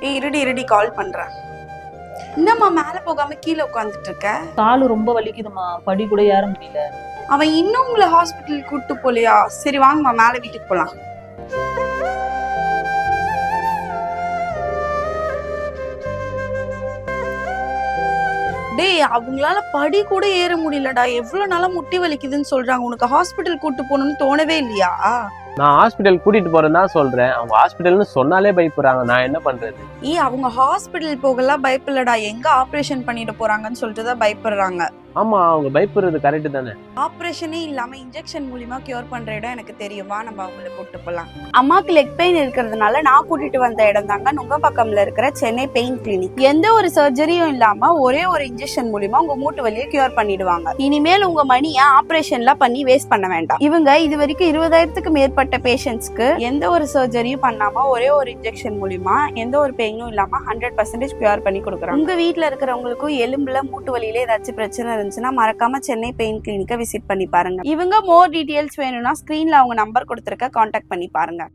இருடி இருடி கால் பண்றேன். என்னம்மா மேல போகாம கீழே உட்காந்துட்டு இருக்க? காலு ரொம்ப வலிக்குதுமா, படி கூட ஏற முடியல. அவன் இன்னும் உங்களை ஹாஸ்பிட்டல் கூட்டு போலியா? சரி வாங்கம்மா மேல வீட்டுக்கு போலாம். டேய், அவங்களால படி கூட ஏற முடியலடா. எவ்வளவு நாளா முட்டி வலிக்குதுன்னு சொல்றாங்க. உனக்கு ஹாஸ்பிட்டல் கூட்டு போகணும்னு தோணவே இல்லையா? நான் ஹாஸ்பிட்டல் கூட்டிட்டு போறேன்னு தான் சொல்றேன். அவங்க ஹாஸ்பிட்டல்னு சொன்னாலே பயப்படுறாங்க. நான் என்ன பண்றது? அவங்க ஹாஸ்பிட்டல் போகலாம் பயப்படலடா. எங்க ஆபரேஷன் பண்ணிட்டு போறாங்கன்னு சொல்லிட்டு தான் பயப்படுறாங்க. ஆமா, அவங்க பயப்படுறது கரெக்ட் தானே. ஆபரேஷனே இல்லாம இன்ஜெக்ஷன் மூலியமா கியூர் பண்ற இடம் எனக்கு தெரியும். வா நம்ம அவங்கள கூட்டு போலாம். அம்மாக்கு லெக் பெயின் இருக்கிறதுனால நான் கூட்டிட்டு வந்த இடம் தாங்க நுங்கம்பாக்கம்ல இருக்கிற சென்னை பெயின் கிளினிக். எந்த ஒரு சர்ஜரியும் இல்லாம ஒரே ஒரு இன்ஜெக்ஷன் மூலியமா உங்க மூட்டு வலியை கியூர் பண்ணிடுவாங்க. இனிமேல் உங்க மணியை ஆபரேஷன்லாம் பண்ணி வேஸ்ட் பண்ண வேண்டாம். இவங்க இது வரைக்கும் 20,000க்கு மேற்பட்ட பேஷண்ட்ஸ்க்கு எந்த ஒரு சர்ஜரியும் பண்ணாம ஒரே ஒரு இன்ஜெக்ஷன் மூலியமா எந்த ஒரு பெயினும் இல்லாம 100% கியூர் பண்ணி கொடுக்குறாங்க. உங்க வீட்டுல இருக்கிறவங்களுக்கும் எலும்புல மூட்டு வலியில ஏதாச்சும் பிரச்சனை இருந்துச்சுன்னா மறக்காம சென்னை பெயின் கிளினிக்கை விசிட் பண்ணி பாருங்க. இவங்க மோர் டீடைல்ஸ் வேணும்னா ஸ்கிரீன்ல அவங்க நம்பர் கொடுத்துருக்க கான்டாக்ட் பண்ணி பாருங்க.